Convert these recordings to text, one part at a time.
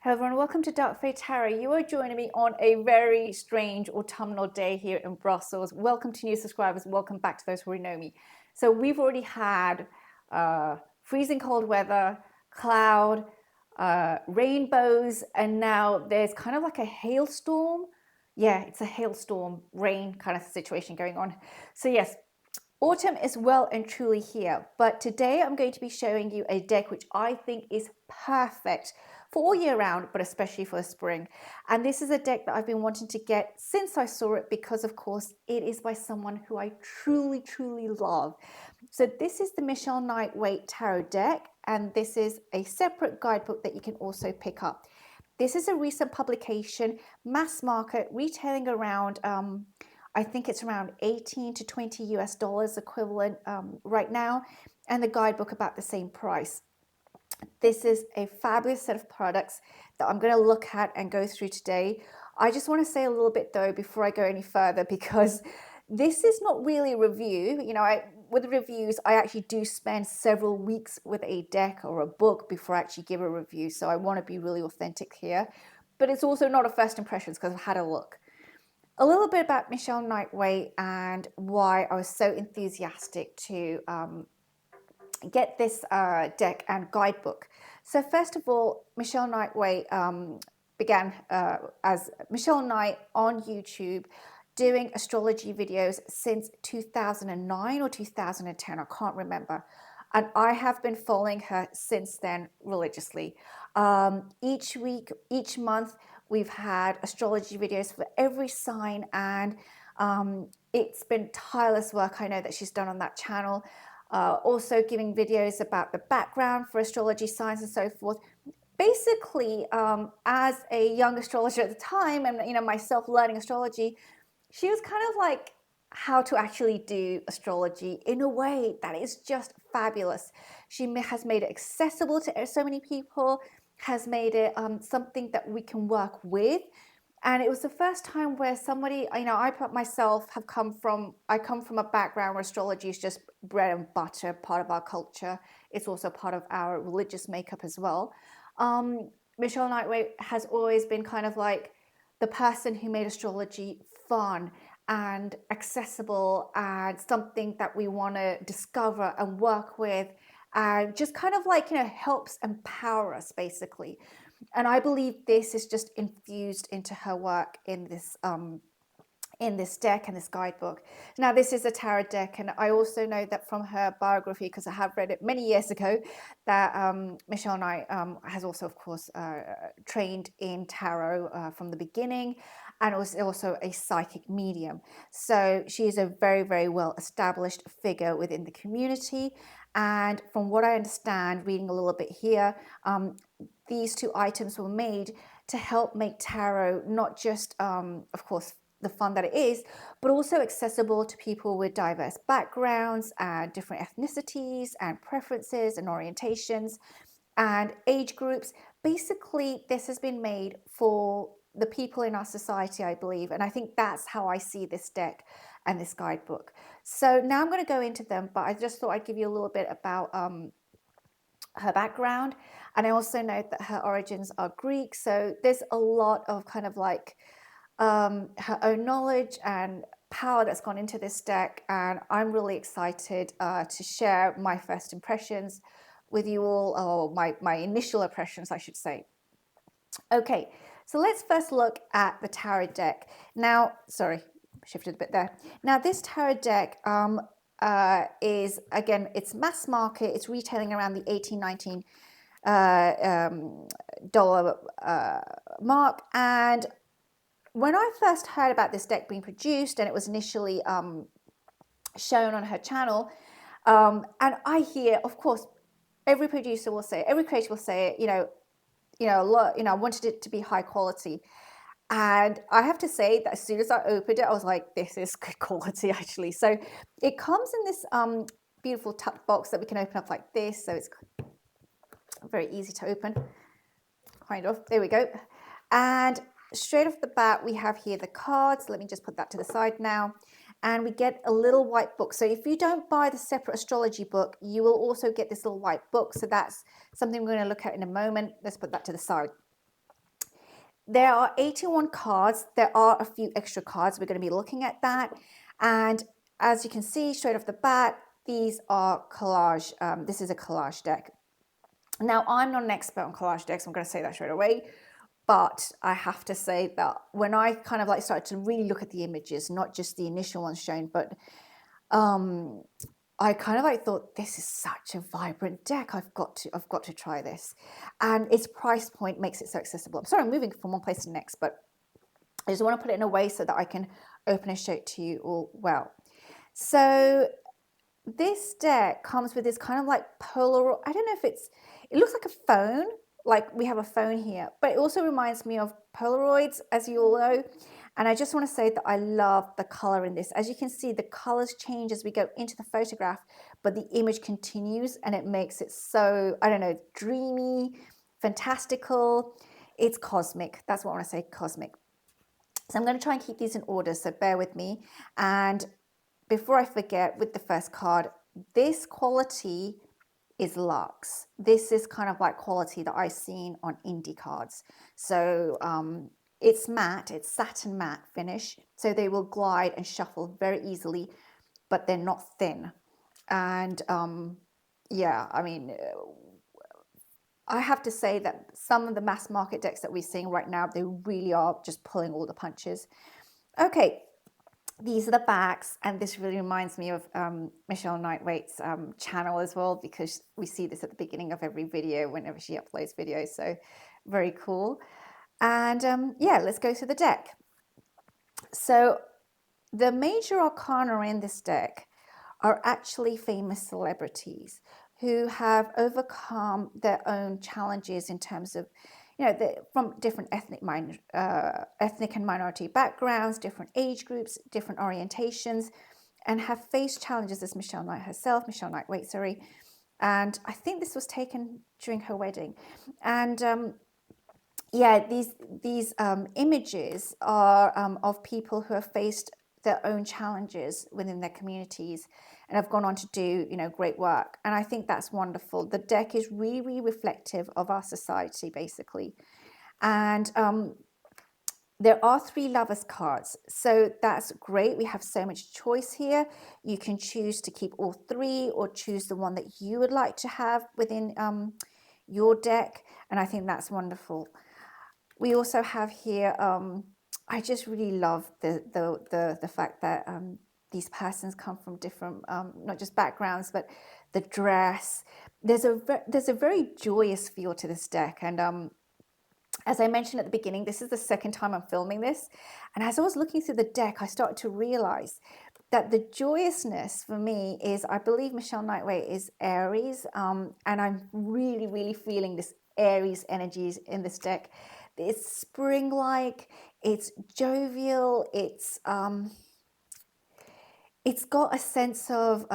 Hello everyone, welcome to Dark Fae Tarot. You are joining me on a very strange autumnal day here in Brussels. Welcome to new subscribers, welcome back to those who already know me. So we've already had freezing cold weather, cloud, rainbows, and now there's kind of like a hailstorm. Yeah, it's a hailstorm, rain kind of situation going on. So yes, autumn is well and truly here, but today I'm going to be showing you a deck which I think is perfect for all year round, but especially for the spring. And this is a deck that I've been wanting to get since I saw it because, of course, it is by someone who I truly, truly love. So this is the Michele Knight-Waite Tarot deck, and this is a separate guidebook that you can also pick up. This is a recent publication, mass market, retailing around I think it's around 18 to 20 US dollars equivalent right now, and the guidebook about the same price. This is a fabulous set of products that I'm going to look at and go through today. I just want to say a little bit though before I go any further, because this is not really a review. You know, with reviews, I actually do spend several weeks with a deck or a book before I actually give a review. So I want to be really authentic here. But it's also not a first impressions because I've had a look. A little bit about Michele Knight-Waite and why I was so enthusiastic to get this deck and guidebook. So first of all, Michele Knight-Waite began as Michele Knight on YouTube, doing astrology videos since 2009 or 2010, I can't remember. And I have been following her since then religiously. Each week, each month, we've had astrology videos for every sign, and it's been tireless work I know that she's done on that channel. Also giving videos about the background for astrology signs and so forth. Basically, as a young astrologer at the time, and myself learning astrology, she was kind of like how to actually do astrology in a way that is just fabulous. She has made it accessible to so many people, has made it something that we can work with. And it was the first time where somebody, I come from a background where astrology is just bread and butter, part of our culture. It's also part of our religious makeup as well. Michele Knight-Waite has always been kind of like the person who made astrology fun and accessible and something that we want to discover and work with, and just kind of like, helps empower us basically. And I believe this is just infused into her work in this deck and this guidebook. Now, this is a tarot deck, and I also know that from her biography, because I have read it many years ago, that Michele Knight has also, of course, trained in tarot from the beginning, and was also a psychic medium. So she is a very, very well established figure within the community. And from what I understand, reading a little bit here, these two items were made to help make tarot not just, of course, the fun that it is, but also accessible to people with diverse backgrounds and different ethnicities and preferences and orientations and age groups. Basically, this has been made for the people in our society, I believe. And I think that's how I see this deck and this guidebook. So now I'm going to go into them, but I just thought I'd give you a little bit about her background. And I also note that her origins are Greek. So there's a lot of kind of like her own knowledge and power that's gone into this deck, and I'm really excited to share my first impressions with you all, or my initial impressions, I should say. Okay, so let's first look at the tarot deck. Now, sorry, shifted a bit there. Now, this tarot deck is, again, it's mass market. It's retailing around the $18, $19 mark, and when I first heard about this deck being produced, and it was initially shown on her channel, and I hear, of course, every producer will say, every creator will say it, I wanted it to be high quality. And I have to say that as soon as I opened it, I was like, this is good quality, actually. So it comes in this beautiful tuck box that we can open up like this. So it's very easy to open, kind of. There we go. And straight off the bat, we have here the cards. Let me just put that to the side now. And we get a little white book. So if you don't buy the separate astrology book, you will also get this little white book. So that's something we're going to look at in a moment. Let's put that to the side. There are 81 cards. There are a few extra cards. We're going to be looking at that. And as you can see straight off the bat, these are collage. This is a collage deck. Now, I'm not an expert on collage decks. I'm going to say that straight away. But I have to say that when I kind of like started to really look at the images, not just the initial ones shown, but I kind of like thought, this is such a vibrant deck. I've got to try this. And its price point makes it so accessible. I'm sorry, I'm moving from one place to the next, but I just want to put it in a way so that I can open and show it to you all well. So this deck comes with this kind of like Polaroid. I don't know if it looks like a phone, like we have a phone here, but it also reminds me of Polaroids, as you all know. And I just want to say that I love the color in this. As you can see, the colors change as we go into the photograph, but the image continues and it makes it so, I don't know, dreamy, fantastical. It's cosmic. That's what I want to say, cosmic. So I'm going to try and keep these in order, so bear with me. And before I forget, with the first card, this quality is luxe. This is kind of like quality that I've seen on indie cards. So it's matte, it's satin matte finish. So they will glide and shuffle very easily, but they're not thin. And yeah, I mean, I have to say that some of the mass market decks that we're seeing right now, they really are just pulling all the punches. Okay, these are the backs, and this really reminds me of Michele Knight-Waite's channel as well, because we see this at the beginning of every video whenever she uploads videos, so very cool. And yeah, let's go through the deck. So the major arcana in this deck are actually famous celebrities who have overcome their own challenges in terms of, you know, from different ethnic and minority backgrounds, different age groups, different orientations, and have faced challenges as Michele Knight-Waite, sorry. And I think this was taken during her wedding. And yeah, these images are of people who have faced their own challenges within their communities and have gone on to do, you know, great work. And I think that's wonderful. The deck is really, really reflective of our society, basically. And there are 3 lovers cards, so that's great. We have so much choice here. You can choose to keep all 3 or choose the one that you would like to have within your deck, and I think that's wonderful. We also have here, I just really love the fact that these persons come from different, not just backgrounds, but the dress. There's a very joyous feel to this deck, and as I mentioned at the beginning, this is the second time I'm filming this. And as I was looking through the deck, I started to realize that the joyousness for me is, I believe Michele Knight-Waite is Aries. And I'm really, really feeling this Aries energies in this deck. It's spring-like, it's jovial, it's got a sense of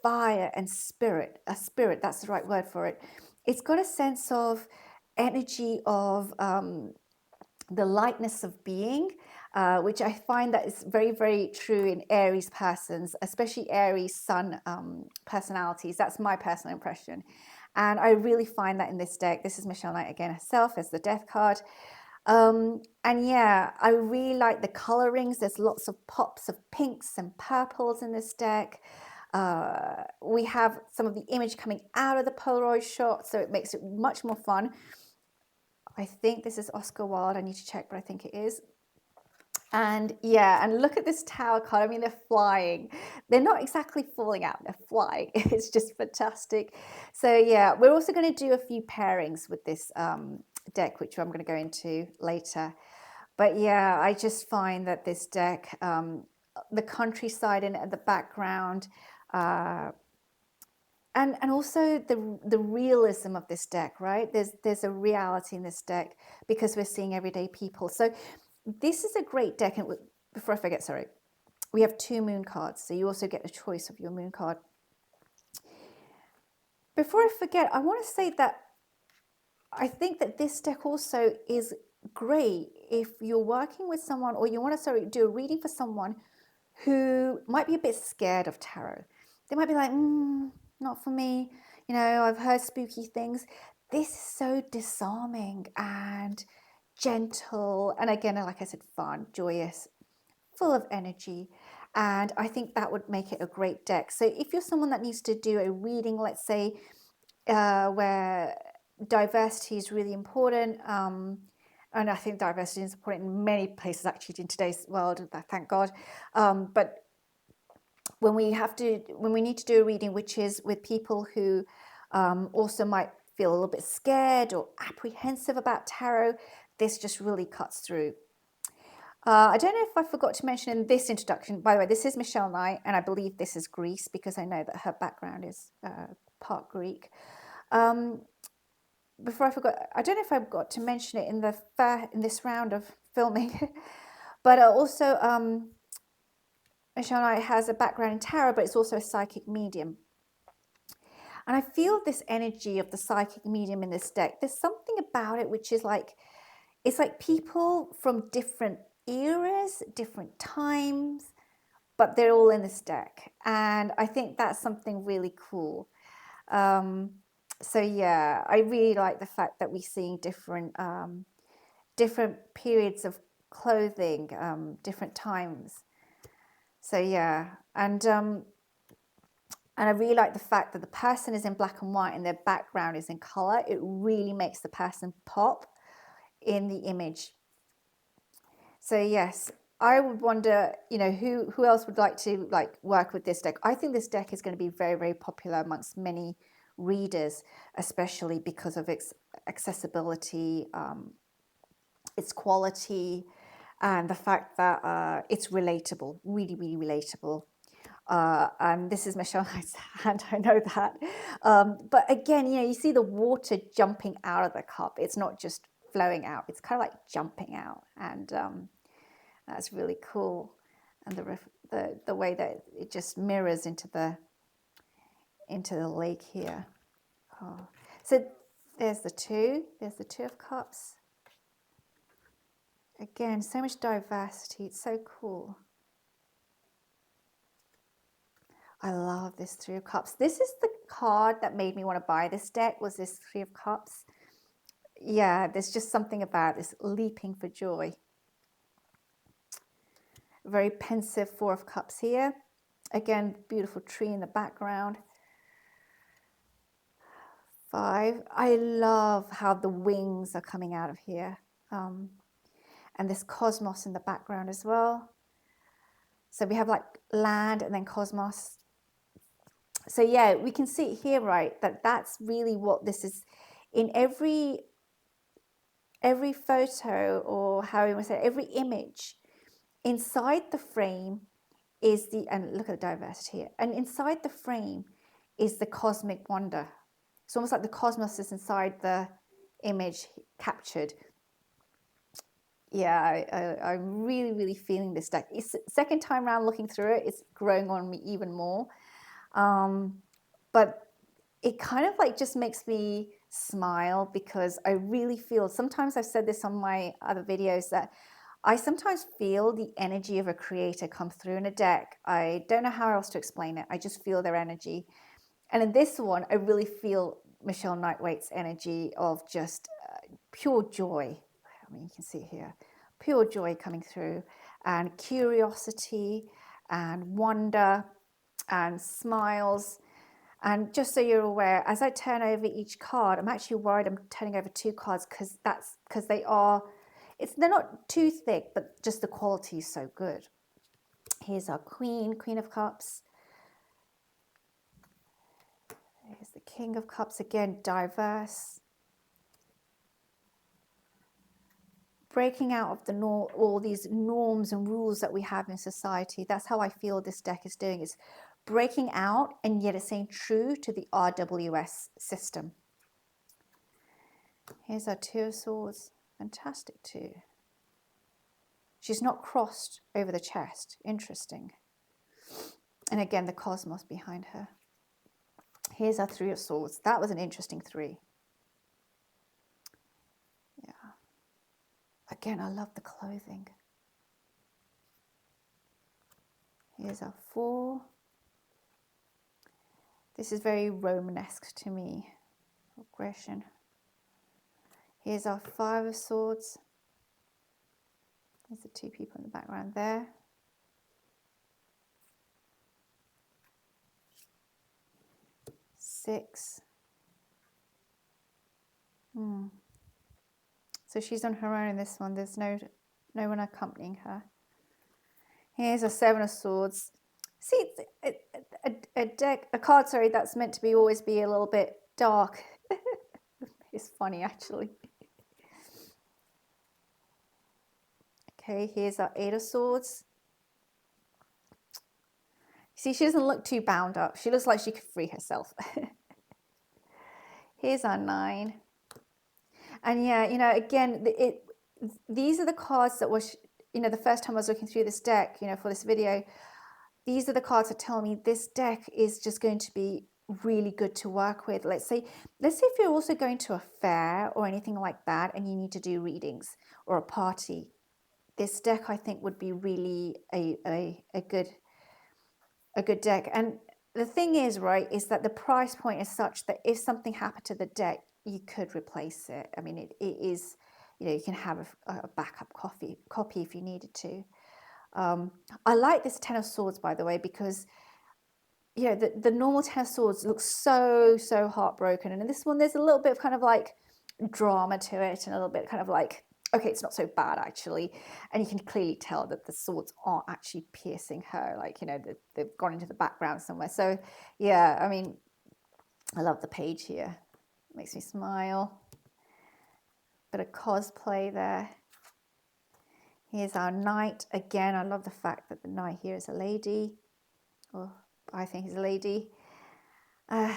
fire and spirit. That's the right word for it. It's got a sense of energy of the lightness of being, which I find that is very, very true in Aries persons, especially Aries sun personalities. That's my personal impression. And I really find that in this deck. This is Michele Knight again herself as the death card. And yeah, I really like the colorings. There's lots of pops of pinks and purples in this deck. We have some of the image coming out of the Polaroid shot, so it makes it much more fun. I think this is Oscar Wilde. I need to check, but I think it is. And yeah, and look at this tower card. I mean, they're flying. They're not exactly falling out, they're flying. It's just fantastic. So yeah, we're also going to do a few pairings with this deck, which I'm going to go into later. But yeah, I just find that this deck, the countryside in the background, and also the realism of this deck, right? There's a reality in this deck because we're seeing everyday people. So this is a great deck. And before I forget, sorry, we have 2 moon cards. So you also get a choice of your moon card. Before I forget, I want to say that I think that this deck also is great if you're working with someone or you want to do a reading for someone who might be a bit scared of tarot. They might be like, not for me. You know, I've heard spooky things. This is so disarming and gentle, and again, like I said, fun, joyous, full of energy. And I think that would make it a great deck. So if you're someone that needs to do a reading, let's say, where diversity is really important, and I think diversity is important in many places actually in today's world, thank God. But when we need to do a reading which is with people who also might feel a little bit scared or apprehensive about tarot, this just really cuts through. I don't know if I forgot to mention in this introduction, by the way, this is Michele Knight, and I believe this is Greece because I know that her background is part Greek. Before I forgot, I don't know if I forgot to mention it in this round of filming, but also Michele Knight has a background in tarot, but it's also a psychic medium. And I feel this energy of the psychic medium in this deck. There's something about it which is like, it's like people from different eras, different times, but they're all in this deck. And I think that's something really cool. So yeah, I really like the fact that we're seeing different periods of clothing, different times. So yeah, and I really like the fact that the person is in black and white and their background is in color. It really makes the person pop in the image. So yes, I would wonder, you know, who else would like to work with this deck. I think this deck is going to be very, very popular amongst many readers, especially because of its accessibility, its quality, and the fact that it's relatable, really, really relatable. And this is Michele Knight's hand, I know that. But again, you know, you see the water jumping out of the cup. It's not just flowing out, it's kind of like jumping out. And that's really cool. And the way that it just mirrors into the lake here. Oh. So there's the two of cups. Again, so much diversity. It's so cool. I love this Three of Cups. This is the card that made me want to buy this deck, was this Three of Cups. Yeah, there's just something about this leaping for joy. Very pensive Four of Cups here. Again, beautiful tree in the background. 5. I love how the wings are coming out of here. And this cosmos in the background as well. So we have like land and then cosmos. So yeah, we can see here, right, that's really what this is. In every photo, or how you want to say it, every image, inside the frame is and look at the diversity here, and inside the frame is the cosmic wonder. It's almost like the cosmos is inside the image captured. Yeah, I'm really, really feeling this deck. It's second time around looking through it, it's growing on me even more. But it kind of like just makes me smile, because I really feel, sometimes I've said this on my other videos, that I sometimes feel the energy of a creator come through in a deck. I don't know how else to explain it. I just feel their energy. And in this one, I really feel Michele Knight-Waite's energy of just pure joy. I mean, you can see here, pure joy coming through, and curiosity and wonder and smiles. And just so you're aware, as I turn over each card, I'm actually worried I'm turning over 2 cards, because they're not too thick, but just the quality is so good. Here's our Queen of Cups. Here's the King of Cups, again, diverse. Breaking out of all these norms and rules that we have in society. That's how I feel this deck is doing. It's breaking out, and yet it's staying true to the RWS system. Here's our Two of Swords. Fantastic too. She's not crossed over the chest. Interesting. And again, the cosmos behind her. Here's our Three of Swords. That was an interesting 3. Yeah. Again, I love the clothing. Here's our 4. This is very Romanesque to me. Aggression. Here's our 5 of Swords. There's the two people in the background there. Six. So she's on her own in this one. There's no one accompanying her. Here's a Seven of Swords. See, a card, sorry, that's meant to be always be a little bit dark. It's funny, actually. Okay, here's our Eight of Swords. See, she doesn't look too bound up. She looks like she could free herself. Here's our Nine. And yeah, you know, again, these are the cards that was, you know, the first time I was looking through this deck, you know, for this video, these are the cards that tell me this deck is just going to be really good to work with. Let's say if you're also going to a fair or anything like that and you need to do readings or a party, this deck I think would be really a good deck. And the thing is, right, is that the price point is such that if something happened to the deck, you could replace it. I mean, it is, you know, you can have a backup copy if you needed to. I like this Ten of Swords, by the way, because, you know, the normal Ten of Swords looks so heartbroken. And in this one, there's a little bit of kind of like drama to it and a little bit kind of like, okay, it's not so bad actually. And you can clearly tell that the swords aren't actually piercing her. Like, you know, they've gone into the background somewhere. So yeah, I mean, I love the page here. It makes me smile. Bit of cosplay there. Here's our Knight. Again, I love the fact that the Knight here is a lady. Or I think he's a lady.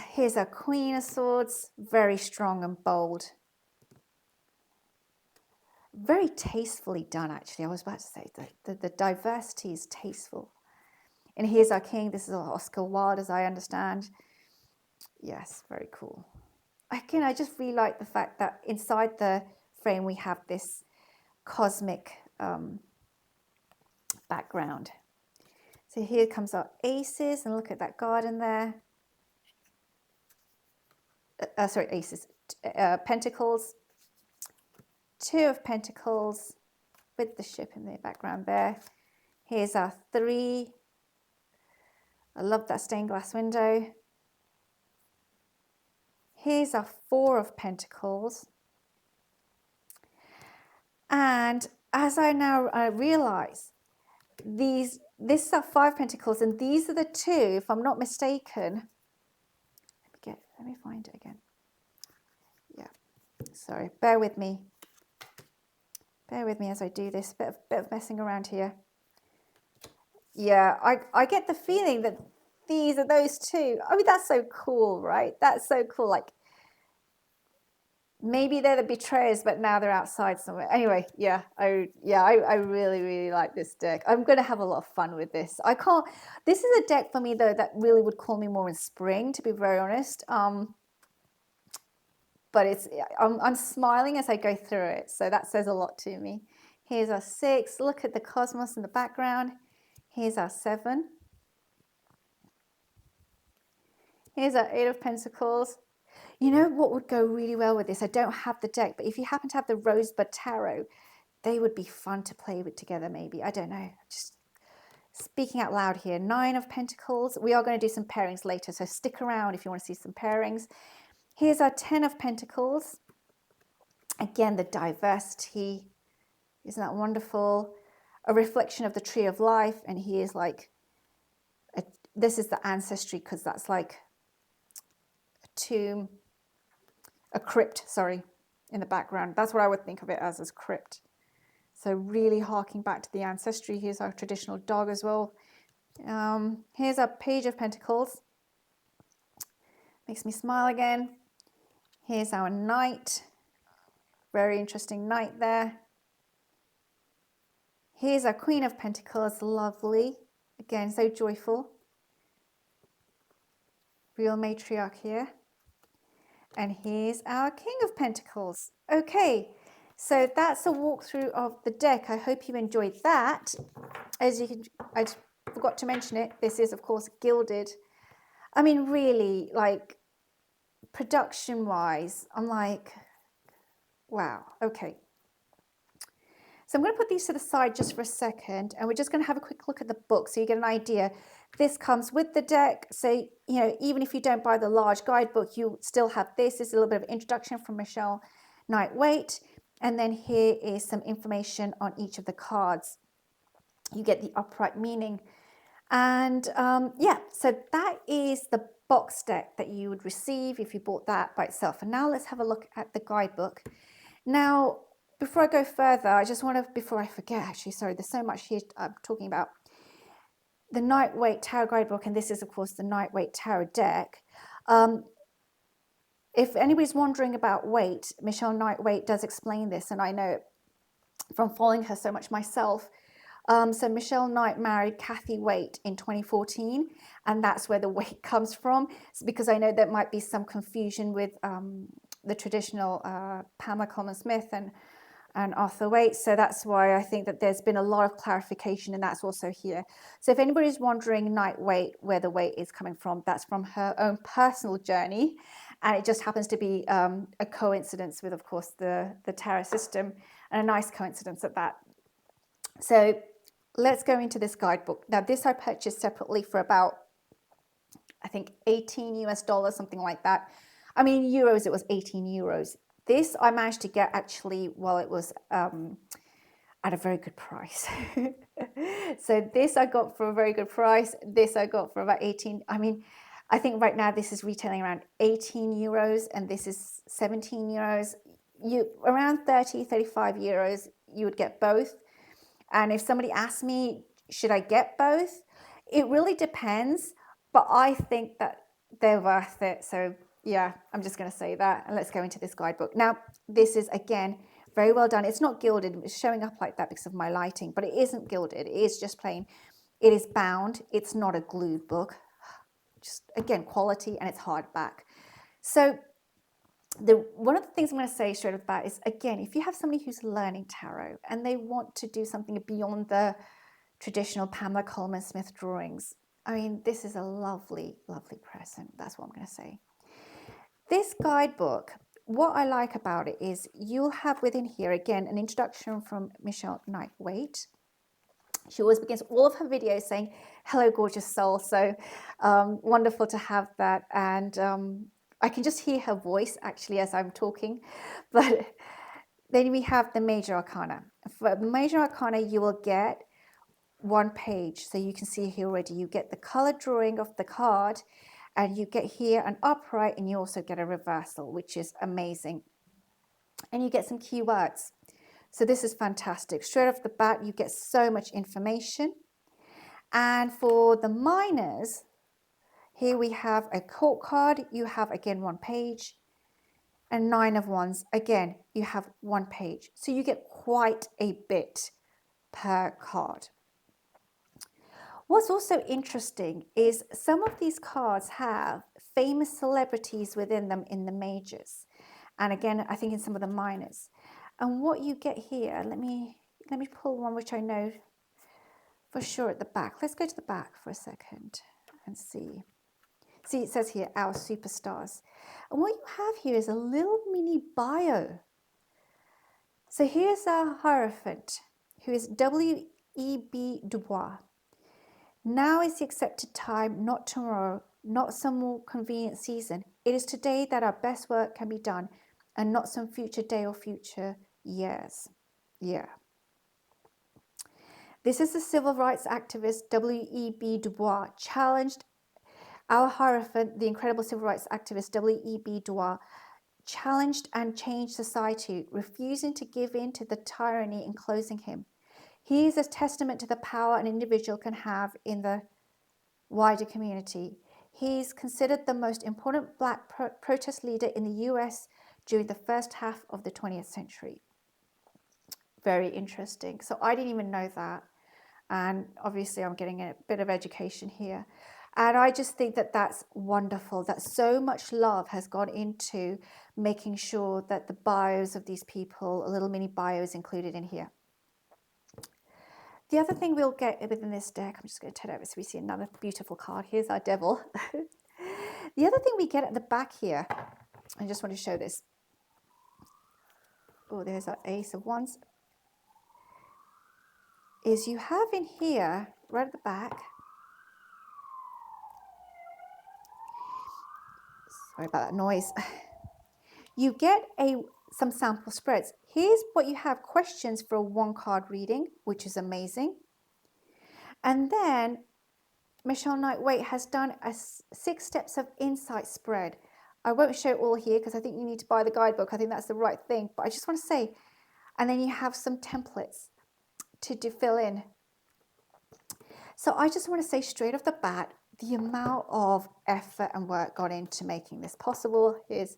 Here's our Queen of Swords. Very strong and bold. Very tastefully done, actually. I was about to say that the diversity is tasteful. And here's our King. This is Oscar Wilde, as I understand. Yes, very cool. Again, I just really like the fact that inside the frame we have this cosmic background. So here comes our aces, and look at that garden there. Sorry, aces. Pentacles. Two of Pentacles with the ship in the background there. Here's our Three. I love that stained glass window. Here's our Four of Pentacles. And as I now realize, this is our Five Pentacles, and these are the two, if I'm not mistaken. Let me find it again. Yeah, sorry, bear with me. Bear with me as I do this, bit of messing around here. Yeah, I get the feeling that these are those two. I mean, that's so cool, right? That's so cool. Like, maybe they're the betrayers, but now they're outside somewhere. Anyway, yeah, I really like this deck. I'm going to have a lot of fun with this. This is a deck for me, though, that really would call me more in spring, to be very honest. But I'm smiling as I go through it, so that says a lot to me. Here's our Six. Look at the cosmos in the background. Here's our Seven. Here's our Eight of Pentacles. You know what would go really well with this? I don't have the deck, but if you happen to have the Rosebud Tarot, they would be fun to play with together maybe. I don't know. Just speaking out loud here. Nine of Pentacles. We are going to do some pairings later, so stick around if you want to see some pairings. Here's our Ten of Pentacles. Again, the diversity. Isn't that wonderful? A reflection of the Tree of Life. And here's like, this is the ancestry, because that's like a tomb, a crypt, sorry, in the background. That's what I would think of it as crypt. So really harking back to the ancestry. Here's our traditional dog as well. Here's our Page of Pentacles. Makes me smile again. Here's our Knight. Very interesting Knight there. Here's our Queen of Pentacles. Lovely. Again, so joyful. Real matriarch here. And here's our King of Pentacles. Okay, so that's a walkthrough of the deck. I hope you enjoyed that. As you can, I forgot to mention it. This is, of course, gilded. I mean, really, like, production-wise, I'm like, wow, okay. So I'm going to put these to the side just for a second, and we're just going to have a quick look at the book so you get an idea. This comes with the deck, so you know, even if you don't buy the large guidebook, you still have this. This is a little bit of introduction from Michele Knight-Waite, and then here is some information on each of the cards. You get the upright meaning, and yeah, so that is the box deck that you would receive if you bought that by itself. And now let's have a look at the guidebook. Now, before I go further, I just want to, before I forget, actually, sorry, there's so much here I'm talking about. The Knight-Waite Tarot Guidebook, and this is, of course, the Knight-Waite Tarot deck. If anybody's wondering about Waite, Michele Knight-Waite does explain this, and I know from following her so much myself. So Michele Knight married Kathy Waite in 2014, and that's where the Waite comes from. It's because I know there might be some confusion with the traditional Pamela Coleman-Smith and Arthur Waite. So that's why I think that there's been a lot of clarification, and that's also here. So if anybody's wondering Knight-Waite, where the Waite is coming from, that's from her own personal journey. And it just happens to be a coincidence with, of course, the tarot system, and a nice coincidence at that. So let's go into this guidebook. Now, this I purchased separately for about, I think, $18 US, something like that. I mean, euros, it was 18 euros. This I managed to get actually while it was at a very good price. So this I got for a very good price. This I got for about 18. I mean, I think right now this is retailing around 18 euros and this is 17 euros. Around 30, 35 euros, you would get both. And if somebody asks me, should I get both? It really depends, but I think that they're worth it. So yeah, I'm just going to say that. And let's go into this guidebook. Now, this is, again, very well done. It's not gilded. It's showing up like that because of my lighting, but it isn't gilded. It is just plain. It is bound. It's not a glued book. Just, again, quality, and it's hardback. So one of the things I'm going to say straight off the bat is, again, if you have somebody who's learning tarot and they want to do something beyond the traditional Pamela Coleman-Smith drawings, I mean, this is a lovely, lovely present. That's what I'm going to say. This guidebook, what I like about it is you'll have within here, again, an introduction from Michele Knight-Waite. She always begins all of her videos saying, hello, gorgeous soul. So wonderful to have that. And I can just hear her voice actually as I'm talking. But then we have the major arcana. For the major arcana, you will get one page. So you can see here already, you get the color drawing of the card, and you get here an upright, and you also get a reversal, which is amazing. And you get some keywords. So this is fantastic. Straight off the bat, you get so much information. And for the minors, here we have a court card. You have, again, one page. And 9 of Wands, again, you have one page. So you get quite a bit per card. What's also interesting is some of these cards have famous celebrities within them in the majors. And again, I think in some of the minors. And what you get here, let me pull one which I know for sure at the back. Let's go to the back for a second and see. See, it says here, our superstars. And what you have here is a little mini bio. So here's our Hierophant, who is W.E.B. Du Bois. Now is the accepted time, not tomorrow, not some more convenient season. It is today that our best work can be done, and not some future day or future years. Yeah. This is the civil rights activist W.E.B. Du Bois challenged our Hierophant, the incredible civil rights activist W.E.B. Du Bois, challenged and changed society, refusing to give in to the tyranny enclosing him. He is a testament to the power an individual can have in the wider community. He's considered the most important Black protest leader in the US during the first half of the 20th century. Very interesting. So I didn't even know that. And obviously I'm getting a bit of education here. And I just think that that's wonderful, that so much love has gone into making sure that the bios of these people, a little mini bio is included in here. The other thing we'll get within this deck, I'm just going to turn over so we see another beautiful card. Here's our devil. The other thing we get at the back here, I just want to show this. Oh, there's our Ace of Wands. is you have in here, right at the back, sorry about that noise, you get some sample spreads. Here's what you have: questions for a 1-card reading, which is amazing. And then Michele Knight-Waite has done a 6 steps of insight spread. I won't show it all here because I think you need to buy the guidebook. I think that's the right thing. But I just want to say, and then you have some templates to fill in. So I just want to say straight off the bat, the amount of effort and work gone into making this possible. Here's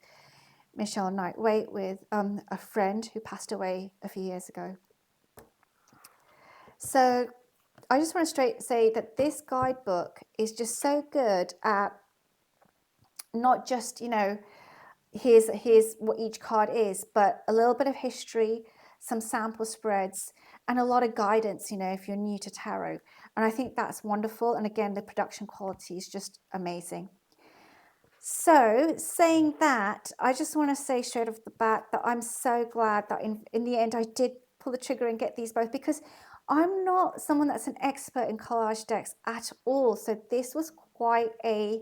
Michele Knight-Waite with a friend who passed away a few years ago. So I just want to say that this guidebook is just so good at not just, you know, here's what each card is, but a little bit of history, some sample spreads, and a lot of guidance, you know, if you're new to tarot. And I think that's wonderful. And again, the production quality is just amazing. So saying that, I just want to say straight off the bat that I'm so glad that in the end I did pull the trigger and get these both, because I'm not someone that's an expert in collage decks at all. So this was quite a,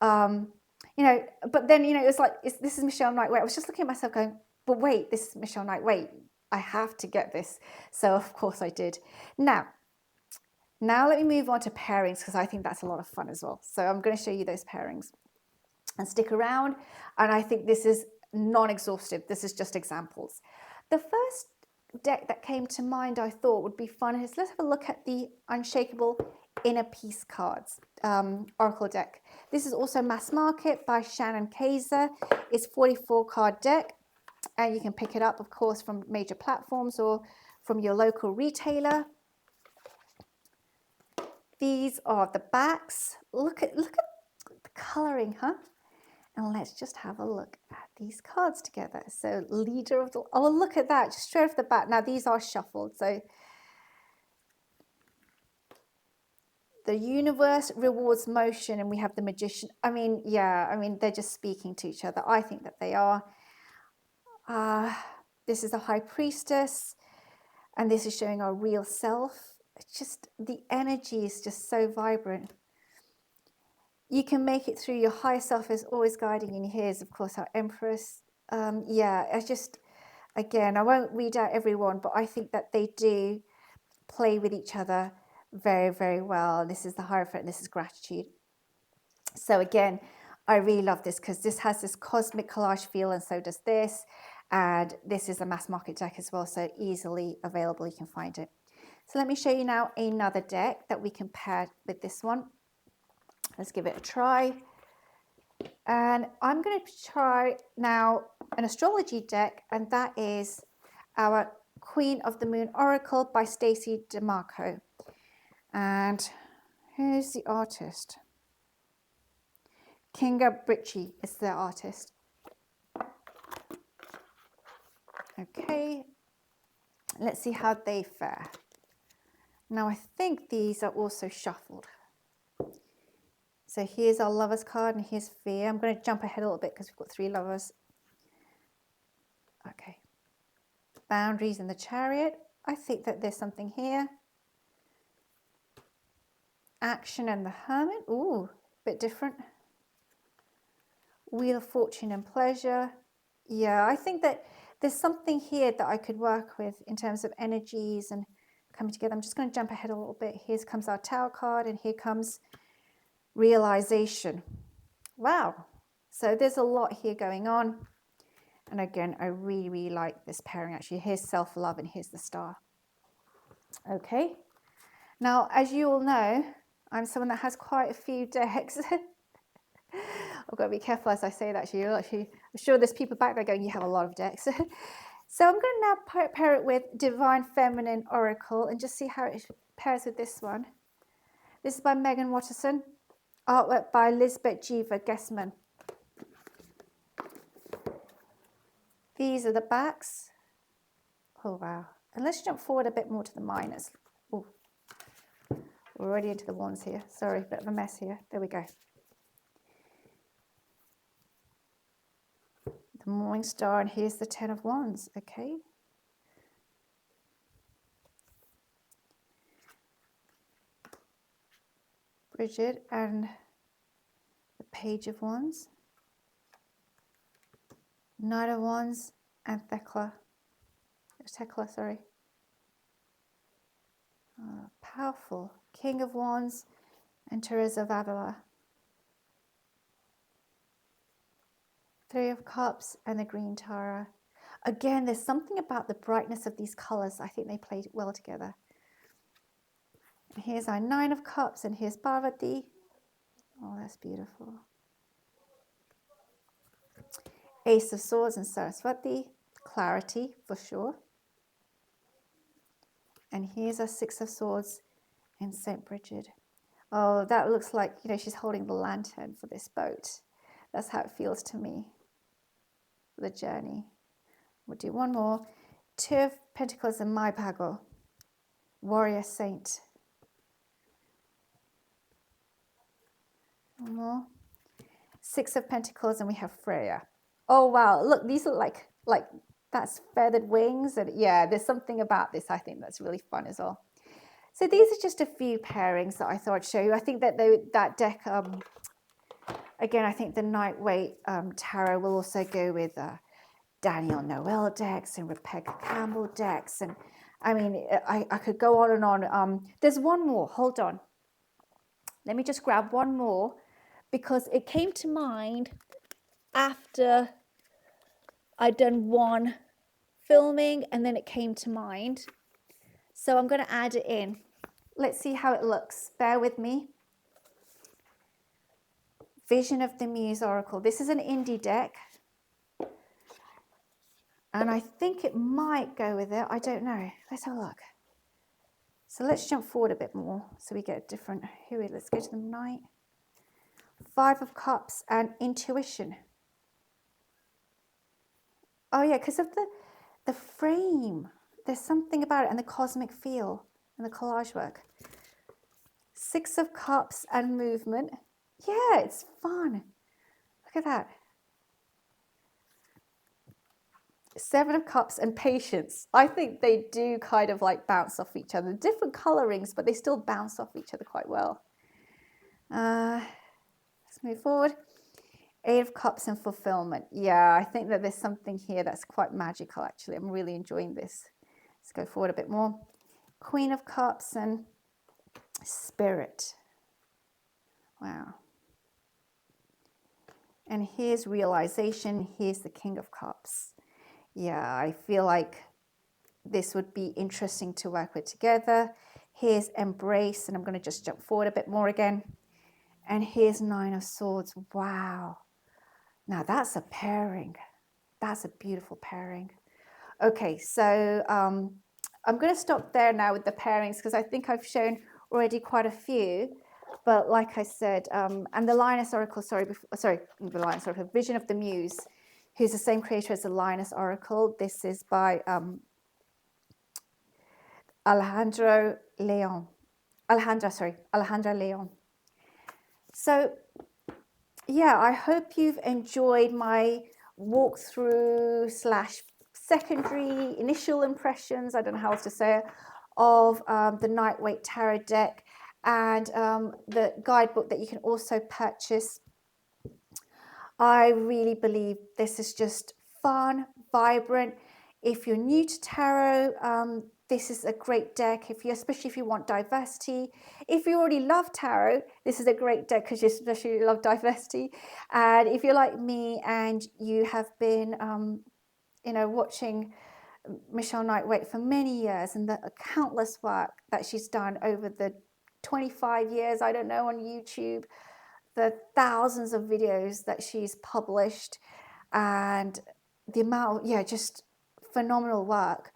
you know, but then, you know, it was like, this is Michele Knight-Waite. I was just looking at myself going, but wait, this is Michele Knight-Waite. I have to get this. So of course I did. Now let me move on to pairings, because I think that's a lot of fun as well. So I'm going to show you those pairings. And stick around. And I think this is non-exhaustive. This is just examples. The first deck that came to mind I thought would be fun is, let's have a look at the Unshakable Inner Peace cards Oracle deck. This is also mass market by Shannon Kaiser. It's 44 card deck, and you can pick it up, of course, from major platforms or from your local retailer. These are the backs. Look at the coloring, huh? And let's just have a look at these cards together. So leader of the, oh, look at that, just straight off the bat. Now these are shuffled. So the universe rewards motion, and we have the magician. I mean, yeah, I mean, they're just speaking to each other. I think that they are. This is the high priestess, and this is showing our real self. It's just, the energy is just so vibrant. You can make it through. Your higher self is always guiding you. And here's, of course, our Empress. Yeah, I just, again, I won't read out everyone, but I think that they do play with each other very, very well. This is the Hierophant, and this is Gratitude. So again, I really love this because this has this cosmic collage feel, and so does this. And this is a mass market deck as well, so easily available. You can find it. So let me show you now another deck that we can pair with this one. Let's give it a try. And I'm going to try now an astrology deck, and that is our Queen of the Moon Oracle by Stacey DeMarco. And who's the artist? Kinga Britchie is the artist. Okay, let's see how they fare. Now I think these are also shuffled. So here's our Lovers card, and here's Fear. I'm going to jump ahead a little bit because we've got 3 Lovers. Okay. Boundaries in the Chariot. I think that there's something here. Action and the Hermit. Ooh, a bit different. Wheel of Fortune and Pleasure. Yeah, I think that there's something here that I could work with in terms of energies and coming together. I'm just going to jump ahead a little bit. Here comes our Tower card, and here comes Realization. Wow. So there's a lot here going on. And again, I really, really like this pairing actually. Here's Self-Love, and here's the Star. Okay. Now, as you all know, I'm someone that has quite a few decks. I've got to be careful as I say that to you. Actually, I'm sure there's people back there going, you have a lot of decks. So I'm going to now pair it with Divine Feminine Oracle and just see how it pairs with this one. This is by Megan Watterson. Artwork by Lisbeth Jiva Gessman. These are the backs. Oh, wow. And let's jump forward a bit more to the minors. Oh, we're already into the wands here. Sorry, a bit of a mess here. There we go. The Morning Star, and here's the 10 of Wands. Okay. Bridget and the Page of Wands, Knight of Wands and Thecla, sorry. Powerful. King of Wands and Teresa of Avila. Three of Cups and the Green Tara. Again, there's something about the brightness of these colors. I think they play well together. And here's our Nine of Cups and here's Parvati. Oh, that's beautiful. Ace of Swords and Saraswati. Clarity for sure. And here's our Six of Swords and St. Bridget. Oh, that looks like, you know, she's holding the lantern for this boat. That's how it feels to me. The journey. We'll do one more. Two of Pentacles and Maipago. Warrior Saint. One more. Six of Pentacles and we have Freya. Oh wow, look, these look like that's feathered wings, and yeah, there's something about this I think that's really fun as well. So these are just a few pairings that I thought I'd show you. I think that that deck, again, I think the Knight-Waite tarot will also go with Daniel Noel decks and Rebecca Campbell decks, and I mean, I could go on and on. There's one more. Hold on. Let me just grab one more because it came to mind after I'd done one filming and then it came to mind. So I'm going to add it in. Let's see how it looks. Bear with me. Vision of the Muse Oracle. This is an indie deck. And I think it might go with it. I don't know. Let's have a look. So let's jump forward a bit more so we get a different. Here we go. Let's go to the Knight. Five of Cups and Intuition. Oh yeah, because of the frame. There's something about it and the cosmic feel and the collage work. Six of Cups and Movement. Yeah, it's fun. Look at that. Seven of Cups and Patience. I think they do kind of like bounce off each other. Different colorings, but they still bounce off each other quite well. Let's move forward. Eight of Cups and Fulfillment. Yeah, I think that there's something here that's quite magical, actually. I'm really enjoying this. Let's go forward a bit more. Queen of Cups and Spirit. Wow. And here's Realization. Here's the King of Cups. Yeah, I feel like this would be interesting to work with together. Here's Embrace, and I'm going to just jump forward a bit more again. And here's Nine of Swords. Wow. Now that's a pairing. That's a beautiful pairing. Okay, so I'm going to stop there now with the pairings because I think I've shown already quite a few. But like I said, and the Lioness Oracle, the Lioness Oracle, Vision of the Muse, who's the same creator as the Lioness Oracle. This is by Alejandra Leon. So yeah, I hope you've enjoyed my walkthrough / secondary initial impressions, I don't know how else to say it, of the Knight-Waite tarot deck and the guidebook that you can also purchase. I really believe this is just fun, vibrant. If you're new to tarot, this is a great deck, especially if you want diversity. If you already love tarot, this is a great deck because you especially love diversity. And if you're like me and you have been, watching Michele Knight-Waite for many years and the countless work that she's done over the 25 years, I don't know, on YouTube, the thousands of videos that she's published and the amount, just phenomenal work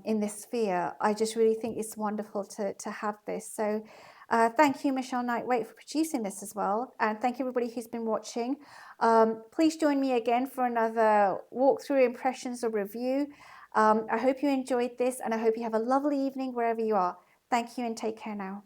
in this sphere. I just really think it's wonderful to have this. So thank you, Michele Knight-Waite, for producing this as well. And thank you, everybody who's been watching. Please join me again for another walkthrough, impressions, or review. I hope you enjoyed this, and I hope you have a lovely evening wherever you are. Thank you and take care now.